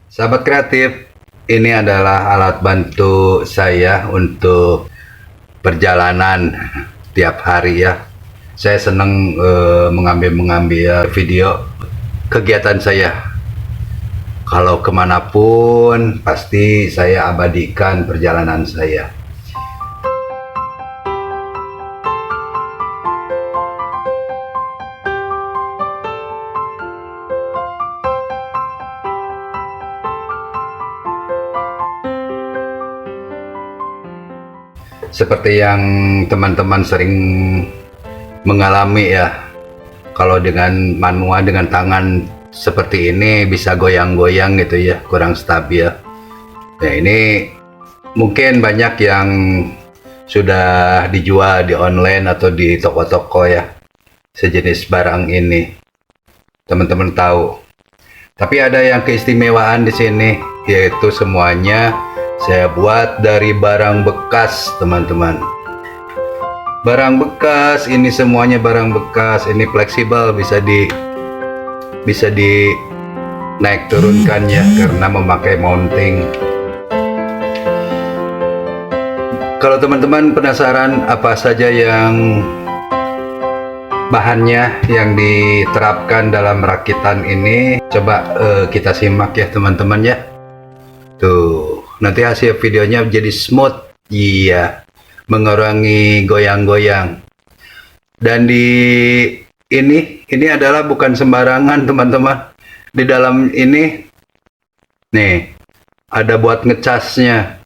Sahabat kreatif, ini adalah alat bantu saya untuk perjalanan tiap hari ya. Saya senang mengambil video kegiatan saya. Kalau kemanapun, pasti saya abadikan perjalanan saya. Seperti yang teman-teman sering mengalami ya, kalau dengan manual dengan tangan seperti ini bisa goyang-goyang gitu ya, kurang stabil. Nah, ini mungkin banyak yang sudah dijual di online atau di toko-toko ya, sejenis barang ini. Teman-teman tahu. Tapi ada yang keistimewaan di sini, yaitu semuanya saya buat dari barang bekas, teman-teman. Barang bekas, ini semuanya barang bekas. Ini fleksibel, bisa di naik turunkan ya, karena memakai mounting. Kalau teman-teman penasaran apa saja yang bahannya yang diterapkan dalam rakitan ini, coba kita simak ya teman-teman ya. Tuh, nanti hasil videonya jadi smooth, iya, mengurangi goyang-goyang. Dan ini adalah bukan sembarangan teman-teman. Di dalam ini nih ada buat ngecasnya,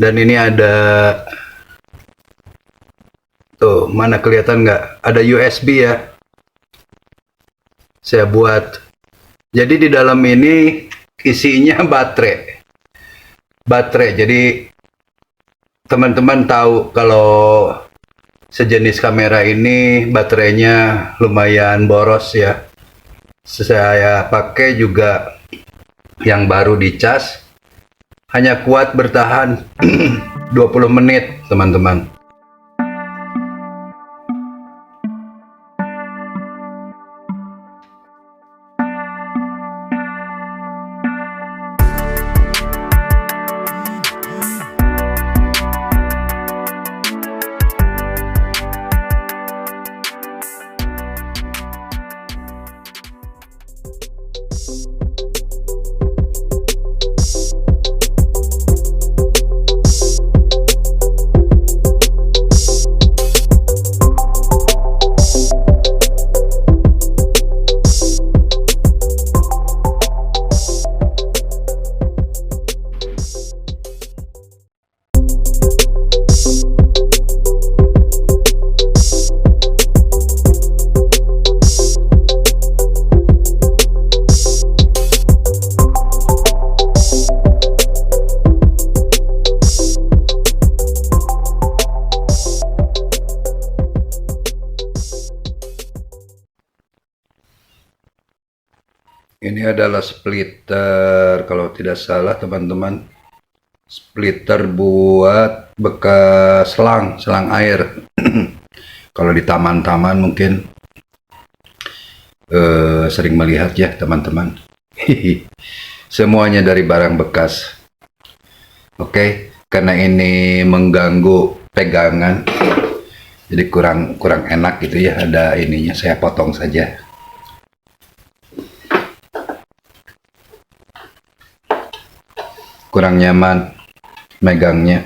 dan ini ada tuh, mana kelihatan nggak? Ada USB ya. Saya buat. Jadi di dalam ini isinya baterai. Jadi teman-teman tahu kalau sejenis kamera ini baterainya lumayan boros ya. Saya pakai juga yang baru dicas, hanya kuat bertahan 20 menit teman-teman. Ini adalah splitter, kalau tidak salah teman-teman, splitter buat bekas selang air. Kalau di taman-taman mungkin sering melihat ya teman-teman. Semuanya dari barang bekas. Oke, karena ini mengganggu pegangan, jadi kurang enak gitu ya, ada ininya, saya potong saja. Kurang nyaman megangnya.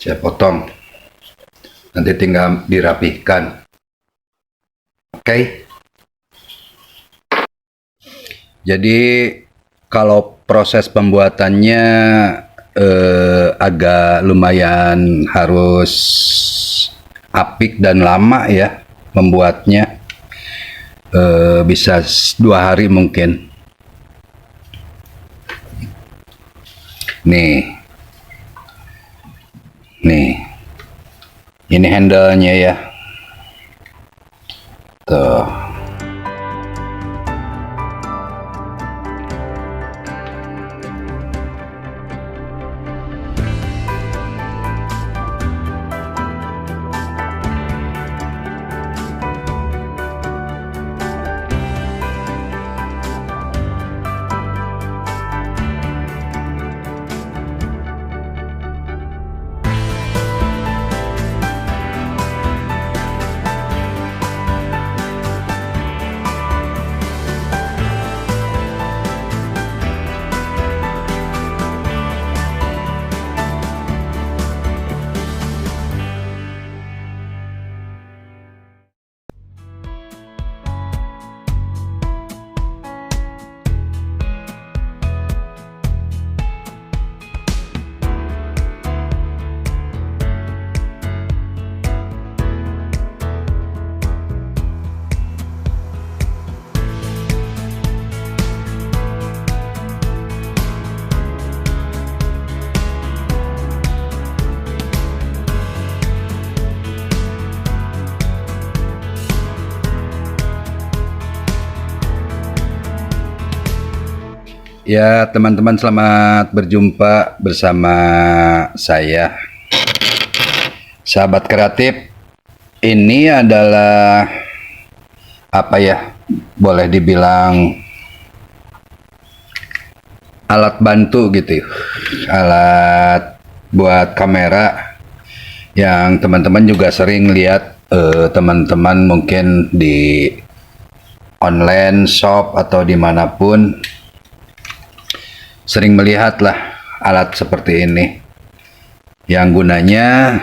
Saya potong, nanti tinggal dirapihkan. Oke. Jadi kalau proses pembuatannya agak lumayan harus apik dan lama ya membuatnya, bisa 2 hari mungkin. Nih, ini handle-nya ya. Tuh. Ya, teman-teman, selamat berjumpa bersama saya, sahabat kreatif. Ini adalah apa ya? Boleh dibilang alat bantu gitu, alat buat kamera yang teman-teman juga sering lihat. Teman-teman mungkin di online shop atau dimanapun sering melihat lah alat seperti ini, yang gunanya,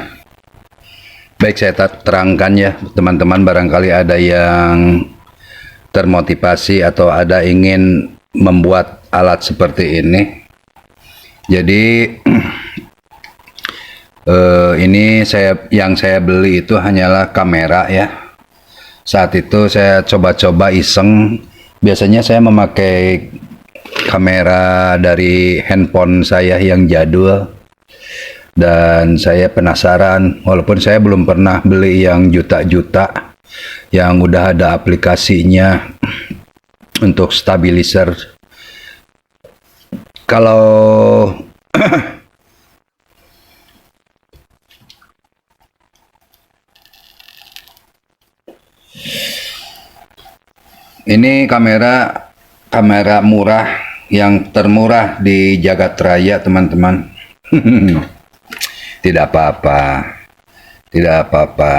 baik saya terangkan ya teman-teman, barangkali ada yang termotivasi atau ada ingin membuat alat seperti ini. Jadi ini yang saya beli itu hanyalah kamera ya. Saat itu saya coba-coba iseng. Biasanya saya memakai kamera dari handphone saya yang jadul, dan saya penasaran, walaupun saya belum pernah beli yang juta-juta yang udah ada aplikasinya untuk stabilizer. Kalau ini kamera murah, yang termurah di jagat raya, teman-teman. Tidak apa-apa, tidak apa-apa.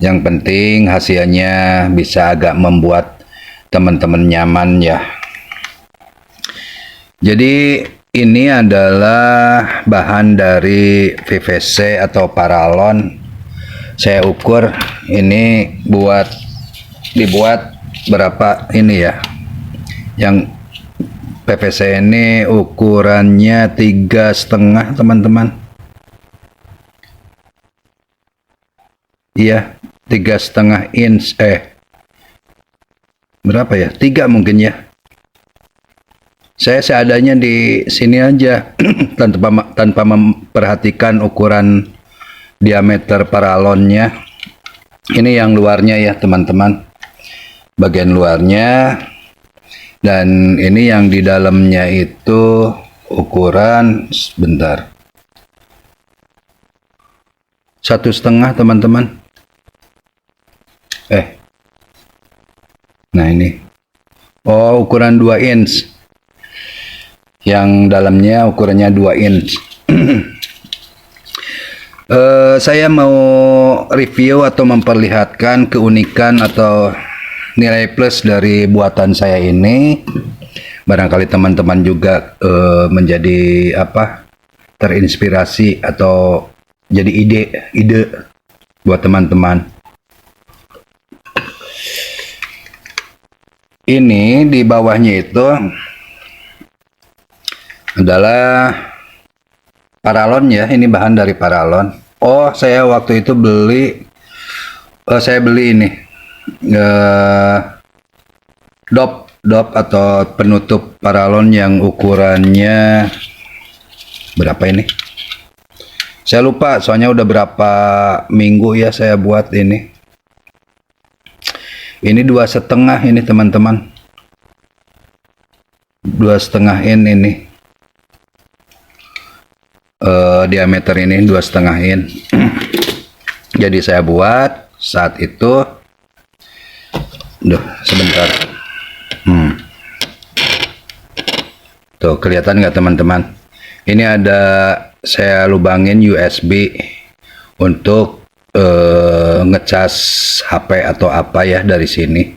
Yang penting hasilnya bisa agak membuat teman-teman nyaman ya. Jadi ini adalah bahan dari PVC atau paralon. Saya ukur ini dibuat berapa ini ya. Yang PVC ini ukurannya 3,5, teman-teman. Iya, 3,5 inch. Berapa ya? 3 mungkin ya. Saya seadanya di sini aja tanpa memperhatikan ukuran diameter paralonnya. Ini yang luarnya ya, teman-teman. Bagian luarnya. Dan ini yang di dalamnya itu ukuran, sebentar, 1,5, teman-teman. Nah ini, oh, ukuran 2 inch. Yang dalamnya ukurannya 2 inch. Saya mau review atau memperlihatkan keunikan atau nilai plus dari buatan saya ini. Barangkali teman-teman juga menjadi terinspirasi atau jadi ide buat teman-teman. Ini di bawahnya itu adalah paralon ya. Ini bahan dari paralon. Oh, saya waktu itu saya beli ini dop atau penutup paralon yang ukurannya berapa ini? Saya lupa, soalnya udah berapa minggu ya saya buat ini. Ini 2,5 ini, teman-teman. 2,5 in ini. Diameter ini 2,5 in. Jadi saya buat saat itu. Sebentar. Tuh, kelihatan nggak, teman-teman? Ini ada saya lubangin USB untuk ngecas HP atau apa ya dari sini.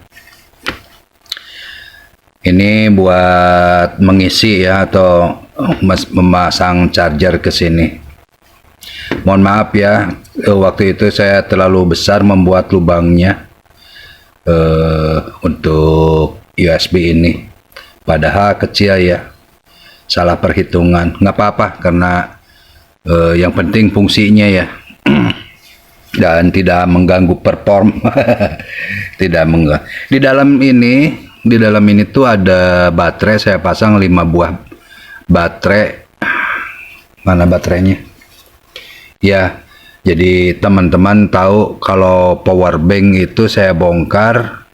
Ini buat mengisi ya, atau memasang charger ke sini. Mohon maaf ya, waktu itu saya terlalu besar membuat lubangnya untuk USB ini, padahal kecil ya, salah perhitungan. Nggak apa-apa, karena yang penting fungsinya ya. Dan tidak mengganggu perform. Tidak mengganggu. Di dalam ini tuh ada baterai. Saya pasang 5 buah baterai. Mana baterainya ya? Jadi teman-teman tahu kalau power bank itu saya bongkar,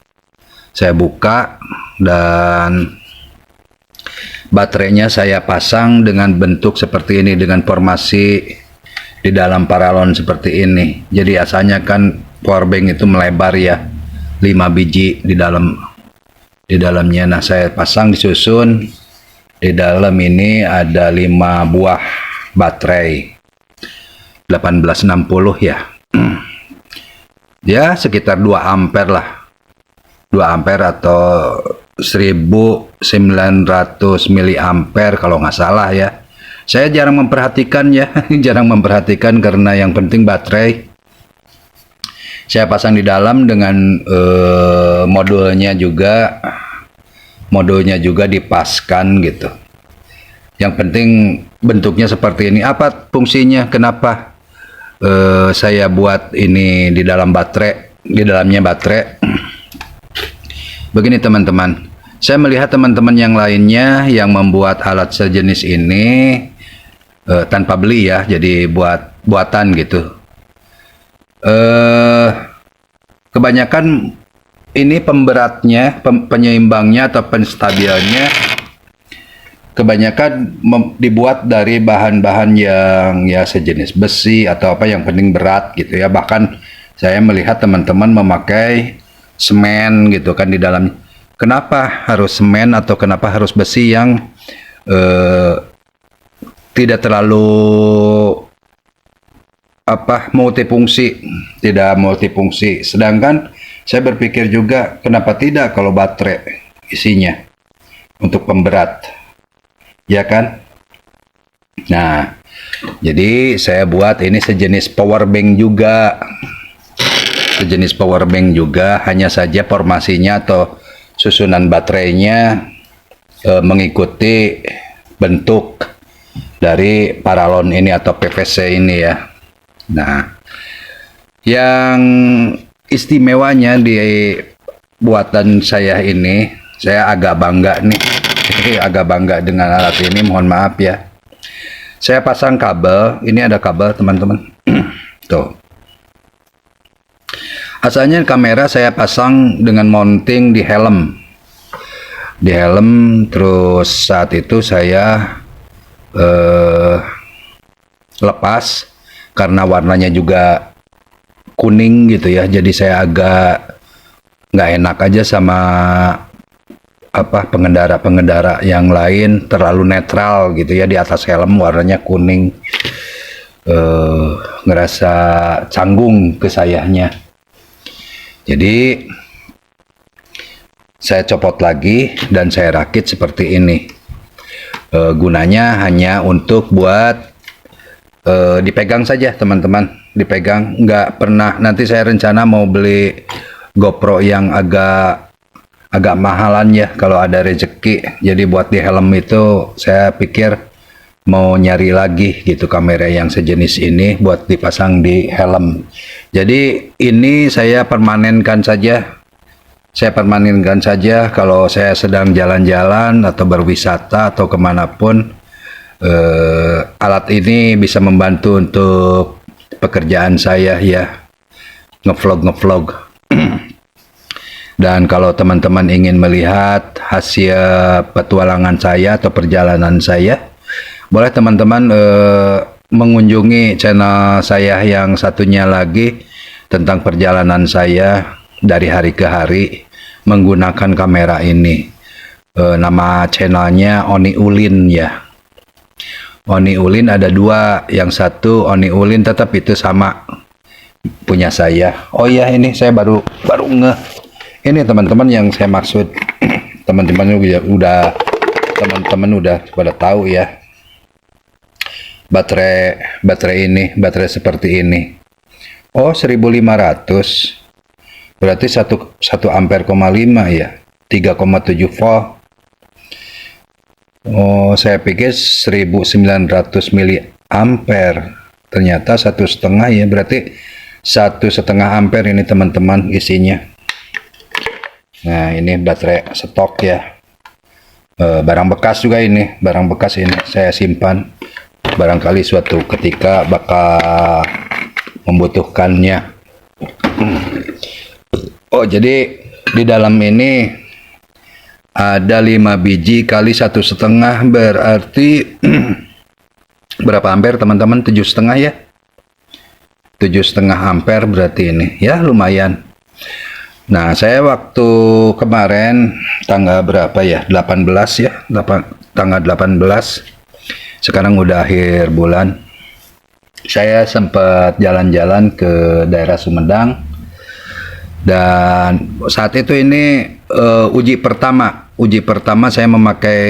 saya buka, dan Baterainya saya pasang dengan bentuk seperti ini, dengan formasi di dalam paralon seperti ini. Jadi asalnya kan powerbank itu melebar ya, 5 biji di dalamnya. Nah, saya pasang disusun. Di dalam ini ada 5 buah baterai 1860 ya. Ya, sekitar 2 ampere lah. 2 ampere atau 1900 miliampere kalau nggak salah ya. Saya jarang memperhatikan ya, jarang memperhatikan karena yang penting baterai. Saya pasang di dalam dengan modulnya juga dipaskan gitu. Yang penting bentuknya seperti ini. Apa fungsinya? Kenapa saya buat ini di dalam baterai, di dalamnya baterai? Begini teman-teman, saya melihat teman-teman yang lainnya yang membuat alat sejenis ini tanpa beli ya, jadi buatan gitu. Kebanyakan ini pemberatnya, penyeimbangnya atau penstabilnya kebanyakan dibuat dari bahan-bahan yang ya sejenis besi atau apa, yang penting berat gitu ya. Bahkan saya melihat teman-teman memakai semen gitu kan di dalam. Kenapa harus semen atau kenapa harus besi yang tidak terlalu multifungsi, tidak multifungsi. Sedangkan saya berpikir juga kenapa tidak kalau baterai isinya untuk pemberat, ya kan? Nah, jadi saya buat ini sejenis power bank juga. Sejenis power bank juga, hanya saja formasinya atau susunan baterainya mengikuti bentuk dari paralon ini atau PVC ini ya. Nah, yang istimewanya di buatan saya ini, saya agak bangga nih, agak bangga dengan alat ini, mohon maaf ya. Saya pasang kabel, ini ada kabel teman-teman, tuh. Asalnya kamera saya pasang dengan mounting di helm. Di helm, terus saat itu saya lepas karena warnanya juga kuning gitu ya. Jadi saya agak nggak enak aja sama pengendara-pengendara yang lain, terlalu netral gitu ya, di atas helm warnanya kuning. Ngerasa canggung ke sayanya. Jadi saya copot lagi dan saya rakit seperti ini. Gunanya hanya untuk buat dipegang saja teman-teman, dipegang. Nggak pernah, nanti saya rencana mau beli GoPro yang agak mahalan ya kalau ada rezeki. Jadi buat di helm itu saya pikir mau nyari lagi gitu kamera yang sejenis ini buat dipasang di helm. Jadi ini saya permanenkan saja. Saya permanenkan saja kalau saya sedang jalan-jalan atau berwisata atau kemanapun. Alat ini bisa membantu untuk pekerjaan saya ya, ngevlog. Dan kalau teman-teman ingin melihat hasil petualangan saya atau perjalanan saya, boleh teman-teman mengunjungi channel saya yang satunya lagi tentang perjalanan saya dari hari ke hari menggunakan kamera ini. Nama channelnya Oni Ulin ya. Oni Ulin ada 2, yang satu Oni Ulin tetap itu sama punya saya. Oh iya, ini saya baru ngeh. Ini teman-teman yang saya maksud. Teman-teman udah pada tahu ya. Baterai seperti ini. Oh, 1500. Berarti 1 ampere, 5 ya. 3,7 volt. Oh, saya pikir 1900 miliampere. Ternyata 1,5 ya. Berarti 1,5 ampere ini teman-teman isinya. Nah, ini baterai stok ya. Barang bekas juga ini. Barang bekas ini saya simpan. Barangkali suatu ketika bakal membutuhkannya. Oh, jadi di dalam ini ada 5 biji kali 1,5 berarti berapa ampere teman-teman? 7,5 ya, 7,5 ampere berarti ini ya, lumayan. Nah, saya waktu kemarin tanggal berapa ya, 18 ya, tanggal 18, sekarang udah akhir bulan, saya sempat jalan-jalan ke daerah Sumedang. Dan saat itu ini uji pertama saya memakai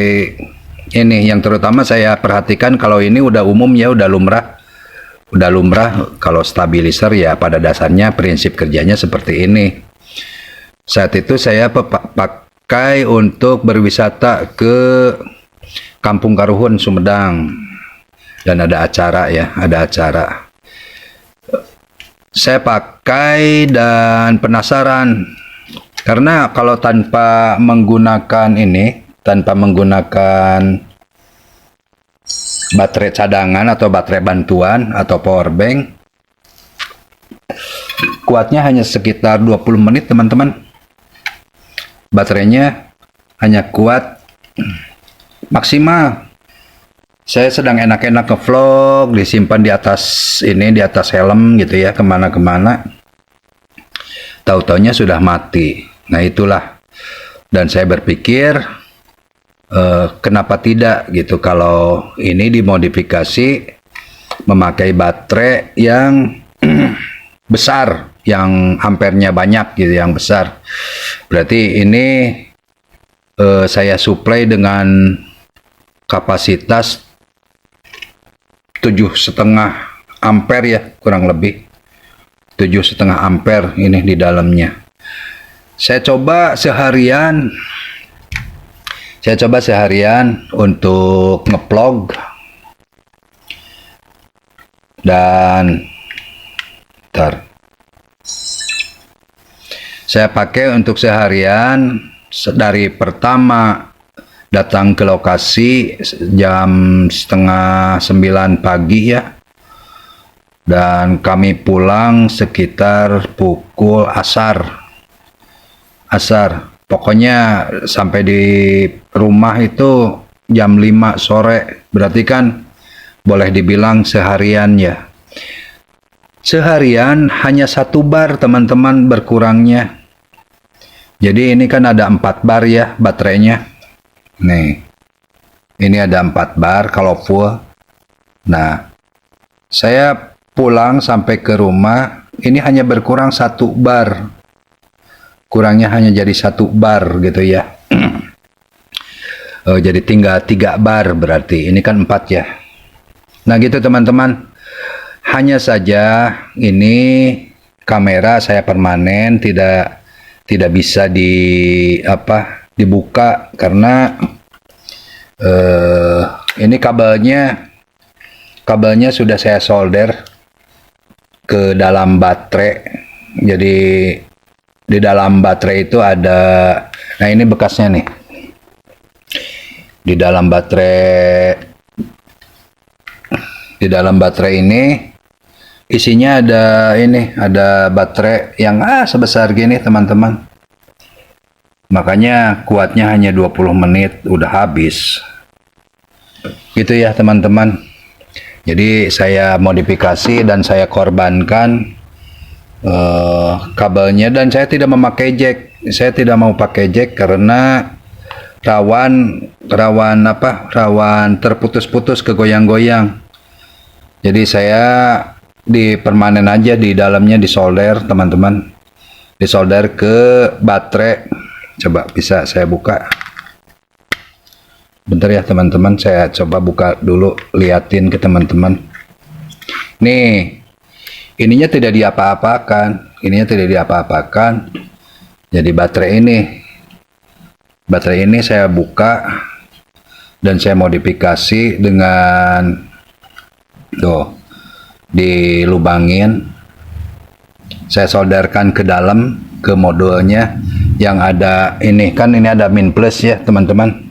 ini, yang terutama saya perhatikan kalau ini udah umum ya, udah lumrah kalau stabilizer ya pada dasarnya prinsip kerjanya seperti ini. Saat itu saya pakai untuk berwisata ke Kampung Karuhun Sumedang, dan ada acara ya, ada acara. Saya pakai dan penasaran karena kalau tanpa menggunakan baterai cadangan atau baterai bantuan atau power bank, kuatnya hanya sekitar 20 menit teman-teman. Baterainya hanya kuat maksimal. Saya sedang enak-enak ke vlog, disimpan di atas helm gitu ya, kemana-kemana. Tahu-taunya sudah mati. Nah itulah. Dan saya berpikir, kenapa tidak gitu kalau ini dimodifikasi memakai baterai yang besar, yang ampernya banyak gitu, yang besar. Berarti ini saya supply dengan kapasitas 7,5 ampere ya, kurang lebih 7,5 ampere ini di dalamnya. Saya coba seharian untuk ngeplog, dan saya pakai untuk seharian dari pertama datang ke lokasi jam 8:30 pagi ya, dan kami pulang sekitar pukul asar. Pokoknya sampai di rumah itu jam 5 sore, berarti kan boleh dibilang seharian ya. Seharian hanya 1 bar teman-teman berkurangnya. Jadi ini kan ada 4 bar ya baterainya. Nih, ini ada 4 bar kalau full. Nah, saya pulang sampai ke rumah, ini hanya berkurang 1 bar. Kurangnya hanya jadi 1 bar gitu ya. Jadi tinggal 3 bar berarti. Ini kan 4 ya. Nah gitu teman-teman. Hanya saja ini kamera saya permanen, tidak bisa dibuka karena ini kabelnya sudah saya solder ke dalam baterai. Jadi di dalam baterai itu ada, nah ini bekasnya nih. Di dalam baterai ini isinya ada baterai yang sebesar gini teman-teman. Makanya kuatnya hanya 20 menit udah habis. Gitu ya teman-teman. Jadi saya modifikasi dan saya korbankan kabelnya, dan saya tidak memakai jack. Saya tidak mau pakai jack karena rawan terputus-putus, kegoyang-goyang. Jadi saya di permanen aja, di dalamnya disolder teman-teman, disolder ke baterai. Coba bisa saya buka bentar ya teman-teman, saya coba buka dulu, liatin ke teman-teman. Nih, ininya tidak diapa-apakan, jadi baterai ini saya buka dan saya modifikasi dengan dilubangin, saya solderkan ke dalam, ke modulnya yang ada ini kan, ini ada min plus ya teman-teman.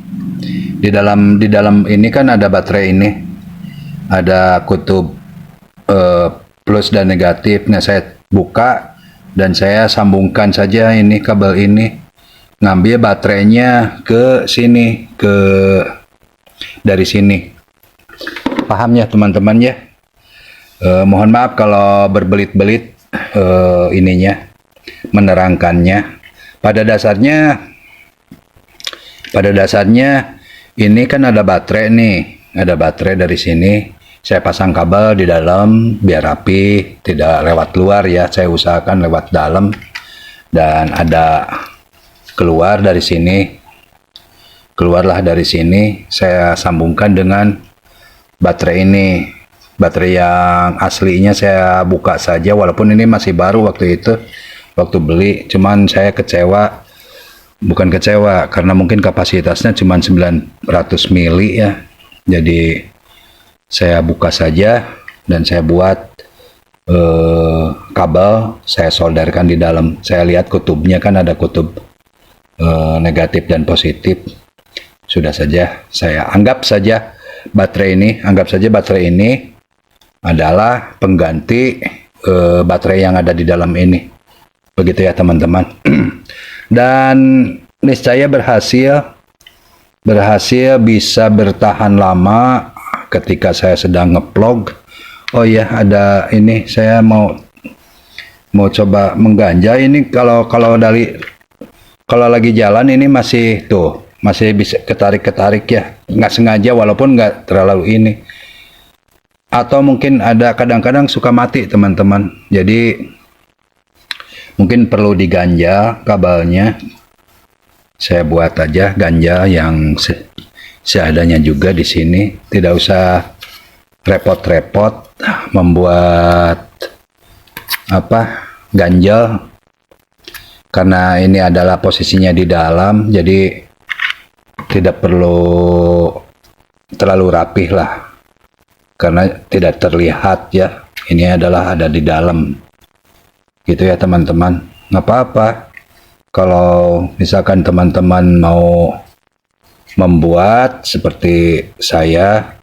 Di dalam ini kan ada baterai ini, ada kutub plus dan negatif. Nah saya buka dan saya sambungkan saja ini kabel ini ngambil baterainya ke sini, dari sini. Paham ya teman-teman ya? Mohon maaf kalau berbelit-belit ininya, menerangkannya. Pada dasarnya ini kan ada baterai nih, ada baterai dari sini. Saya pasang kabel di dalam biar rapi, tidak lewat luar ya. Saya usahakan lewat dalam, dan ada keluar dari sini. Keluarlah dari sini, saya sambungkan dengan baterai ini. Baterai yang aslinya saya buka saja, walaupun ini masih baru waktu itu, waktu beli. Cuman saya bukan kecewa, karena mungkin kapasitasnya cuma 900 mili ya. Jadi saya buka saja, dan saya buat kabel, saya solderkan di dalam. Saya lihat kutubnya kan ada kutub negatif dan positif. Sudah saja, saya anggap saja baterai ini adalah pengganti baterai yang ada di dalam ini. Begitu ya teman-teman. Dan niscaya berhasil bisa bertahan lama ketika saya sedang ngeplog. Oh ya, ada ini, saya mau coba mengganja ini. Kalau lagi jalan ini masih bisa ketarik ya, nggak sengaja, walaupun nggak terlalu ini. Atau mungkin ada kadang-kadang suka mati teman-teman, jadi mungkin perlu diganja kabelnya. Saya buat aja ganja yang seadanya juga di sini, tidak usah repot-repot membuat ganjel, karena ini adalah posisinya di dalam, jadi tidak perlu terlalu rapih lah, karena tidak terlihat ya, ini adalah ada di dalam gitu ya teman-teman. Nggak apa-apa kalau misalkan teman-teman mau membuat seperti saya.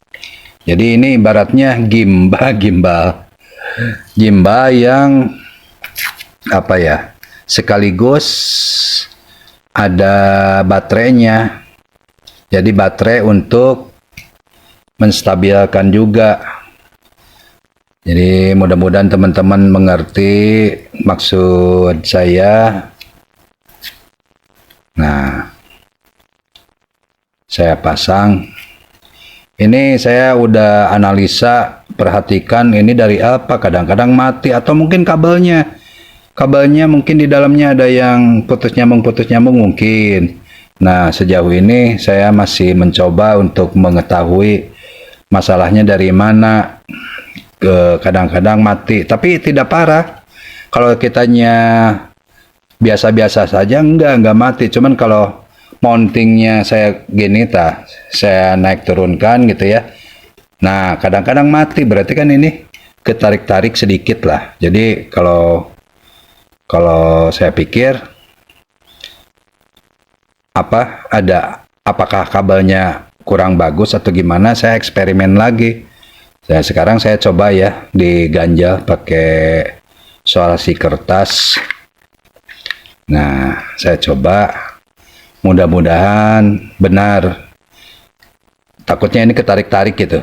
Jadi ini ibaratnya gimbal yang sekaligus ada baterainya. Jadi baterai untuk menstabilkan juga. Jadi mudah-mudahan teman-teman mengerti maksud saya. Nah, saya pasang. Ini saya udah analisa, perhatikan ini dari apa. Kadang-kadang mati, atau mungkin kabelnya mungkin di dalamnya ada yang putus nyambung mungkin. Nah, sejauh ini saya masih mencoba untuk mengetahui masalahnya dari mana. Kadang-kadang mati, tapi tidak parah. Kalau kitanya biasa-biasa saja, enggak mati. Cuman kalau mountingnya saya saya naik turunkan gitu ya. Nah, kadang-kadang mati, berarti kan ini ketarik-tarik sedikit lah. Jadi kalau saya pikir apakah kabelnya kurang bagus atau gimana, saya eksperimen lagi. Sekarang saya coba ya diganjal pakai solasi kertas. Nah, saya coba, mudah-mudahan benar. Takutnya ini ketarik-tarik gitu,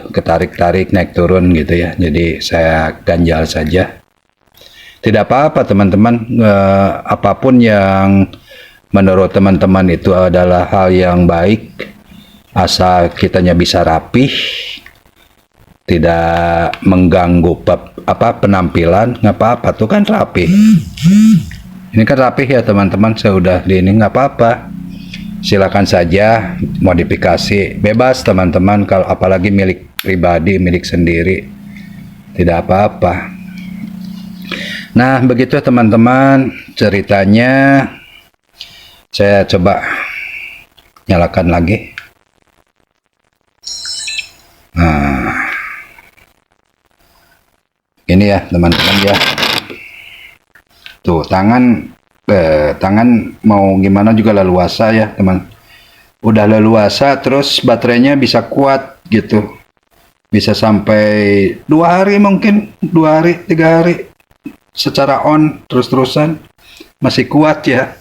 naik turun gitu ya. Jadi saya ganjal saja. Tidak apa-apa teman-teman, apapun yang menurut teman-teman itu adalah hal yang baik, asal kitanya bisa rapih, tidak mengganggu penampilan, nggak apa-apa, tuh kan rapih. Ini kan rapih ya teman-teman, saya udah di ini, nggak apa-apa. Silakan saja modifikasi, bebas teman-teman, kalau apalagi milik pribadi, milik sendiri, tidak apa-apa. Nah, begitu teman-teman ceritanya. Saya coba nyalakan lagi. Nah, ini ya teman-teman ya. Tuh, tangan mau gimana juga leluasa ya teman. Udah leluasa, terus baterainya bisa kuat gitu. Bisa sampai 2 hari mungkin, 2 hari, 3 hari. Secara on terus-terusan masih kuat ya.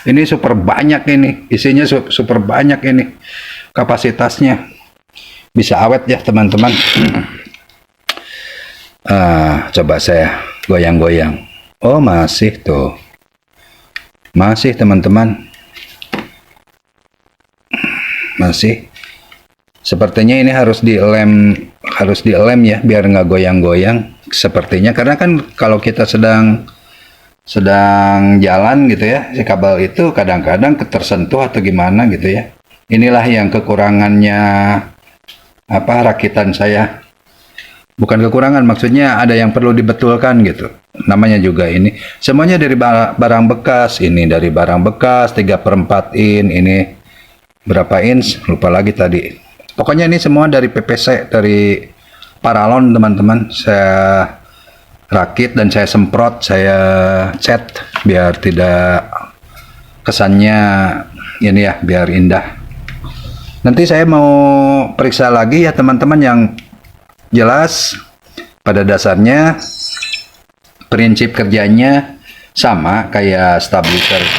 Ini super banyak ini, isinya super banyak ini, kapasitasnya bisa awet ya teman-teman. Coba saya goyang-goyang. Oh masih tuh, masih teman-teman, masih. Sepertinya ini harus dilem ya biar nggak goyang-goyang. Sepertinya karena kan kalau kita sedang jalan gitu ya, si kabel itu kadang-kadang tersentuh atau gimana gitu ya. Inilah yang kekurangannya rakitan saya. Bukan kekurangan, maksudnya ada yang perlu dibetulkan gitu. Namanya juga ini semuanya dari barang bekas. Ini dari barang bekas 3/4 in. Ini berapa inch lupa lagi tadi. Pokoknya ini semua dari PPC, dari paralon teman-teman. Saya rakit dan saya semprot, saya cat biar tidak kesannya ini ya, biar indah. Nanti saya mau periksa lagi ya teman-teman, yang jelas pada dasarnya prinsip kerjanya sama kayak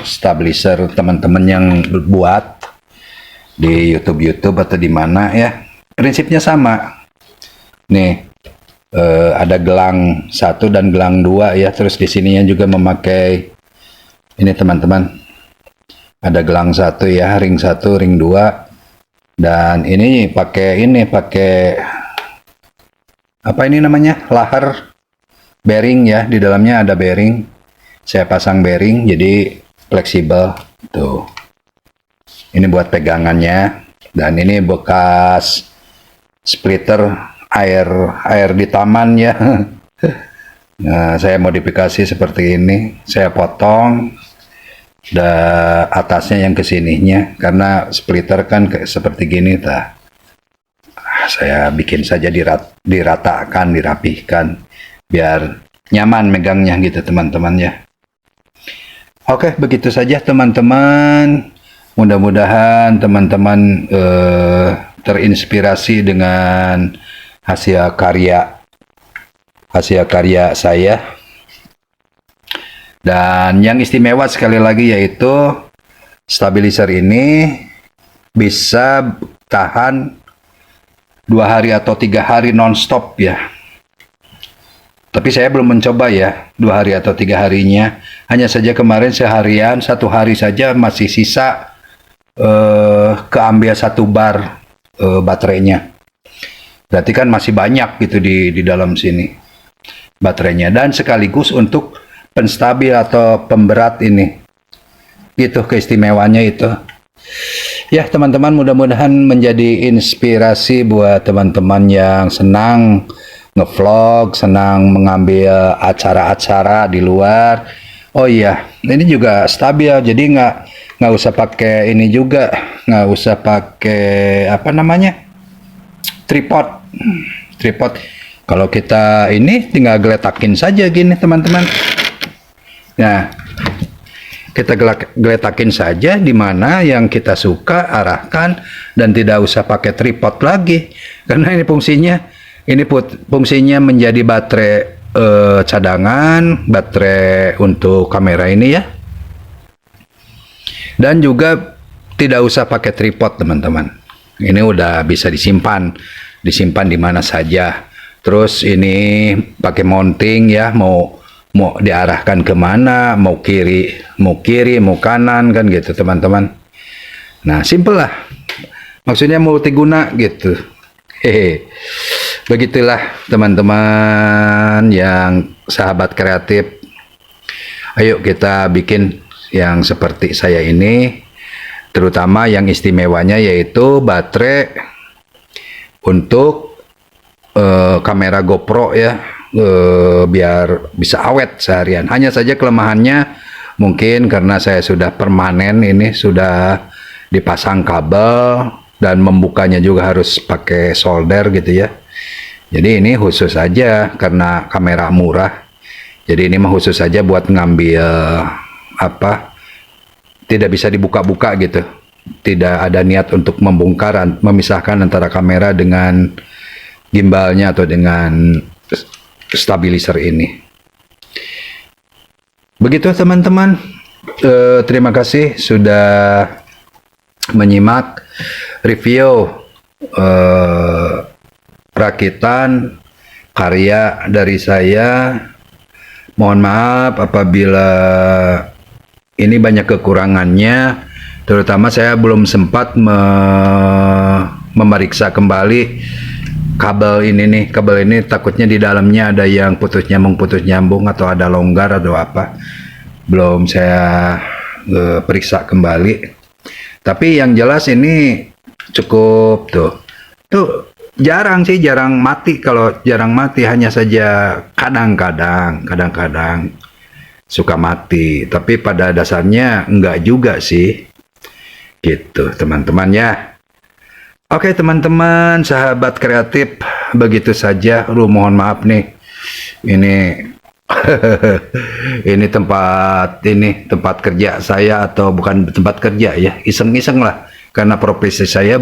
stabilizer teman-teman yang buat di YouTube atau di mana ya, prinsipnya sama. Nih ada gelang 1 dan gelang 2 ya, terus di sininya juga memakai ini teman-teman, ada gelang 1 ya, ring 1, ring 2, dan ini pakai apa ini namanya, lahar bearing ya, di dalamnya ada bearing. Saya pasang bearing jadi fleksibel tuh. Ini buat pegangannya, dan ini bekas splitter air di taman ya. Nah, saya modifikasi seperti ini, saya potong atasnya yang kesininya, karena splitter kan seperti gini saya bikin saja diratakan, dirapihkan biar nyaman megangnya gitu teman-teman ya. Oke, begitu saja teman-teman. Mudah-mudahan teman-teman terinspirasi dengan hasil karya saya. Dan yang istimewa sekali lagi yaitu stabilizer ini bisa tahan 2 hari atau 3 hari non-stop ya. Tapi saya belum mencoba ya 2 hari atau 3 harinya. Hanya saja kemarin seharian, 1 hari saja masih sisa keambil 1 bar baterainya. Berarti kan masih banyak gitu di dalam sini baterainya. Dan sekaligus untuk penstabil atau pemberat ini. Itu keistimewanya itu. Ya teman-teman, mudah-mudahan menjadi inspirasi buat teman-teman yang senang ngevlog, senang mengambil acara-acara di luar. Oh iya, ini juga stabil, jadi nggak usah pakai ini juga, nggak usah pakai apa namanya, tripod. Kalau kita ini tinggal geletakin saja gini teman-teman. Nah, kita geletakin saja di mana yang kita suka, arahkan, dan tidak usah pakai tripod lagi, karena ini fungsinya menjadi baterai cadangan, baterai untuk kamera ini ya. Dan juga tidak usah pakai tripod teman-teman. Ini udah bisa disimpan di mana saja. Terus ini pakai mounting ya, mau diarahkan kemana, mau kiri, mau kanan kan gitu teman-teman. Nah simple lah, maksudnya multiguna gitu. Hehe. Begitulah teman-teman yang sahabat kreatif. Ayo kita bikin yang seperti saya ini, terutama yang istimewanya yaitu baterai untuk kamera GoPro ya, biar bisa awet seharian. Hanya saja kelemahannya mungkin karena saya sudah permanen, ini sudah dipasang kabel dan membukanya juga harus pakai solder gitu ya. Jadi ini khusus aja karena kamera murah. Jadi ini mah khusus aja buat ngambil tidak bisa dibuka-buka gitu. Tidak ada niat untuk memisahkan antara kamera dengan gimbalnya atau dengan stabilizer ini. Begitu teman-teman. Terima kasih sudah menyimak review rakitan karya dari saya. Mohon maaf apabila ini banyak kekurangannya, terutama saya belum sempat memeriksa kembali kabel ini nih. Kabel ini takutnya di dalamnya ada yang putus nyambung atau ada longgar atau apa. Belum saya periksa kembali. Tapi yang jelas ini cukup tuh jarang mati. Kalau jarang mati hanya saja kadang-kadang suka mati, tapi pada dasarnya enggak juga sih gitu teman-teman ya. Oke teman-teman sahabat kreatif, begitu saja. Mohon maaf nih, ini ini tempat kerja saya, atau bukan tempat kerja ya, iseng-iseng lah, karena profesi saya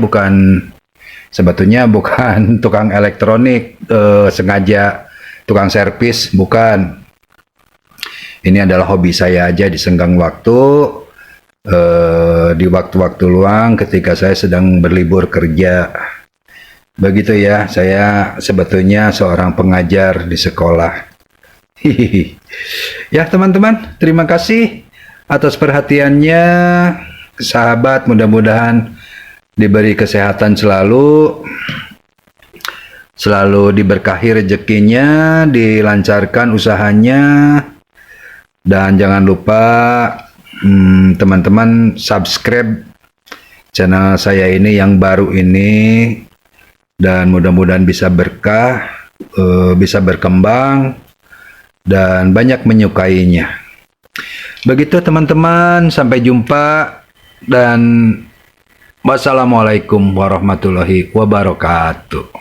sebetulnya bukan tukang elektronik, sengaja tukang servis, bukan. Ini adalah hobi saya aja di senggang waktu, di waktu-waktu luang ketika saya sedang berlibur kerja. Begitu ya, saya sebetulnya seorang pengajar di sekolah. Ya teman-teman, terima kasih atas perhatiannya. Sahabat, mudah-mudahan diberi kesehatan selalu diberkahi rezekinya, dilancarkan usahanya, dan jangan lupa teman-teman subscribe channel saya ini yang baru ini, dan mudah-mudahan bisa berkah, bisa berkembang dan banyak menyukainya. Begitu teman-teman, sampai jumpa dan wassalamualaikum warahmatullahi wabarakatuh.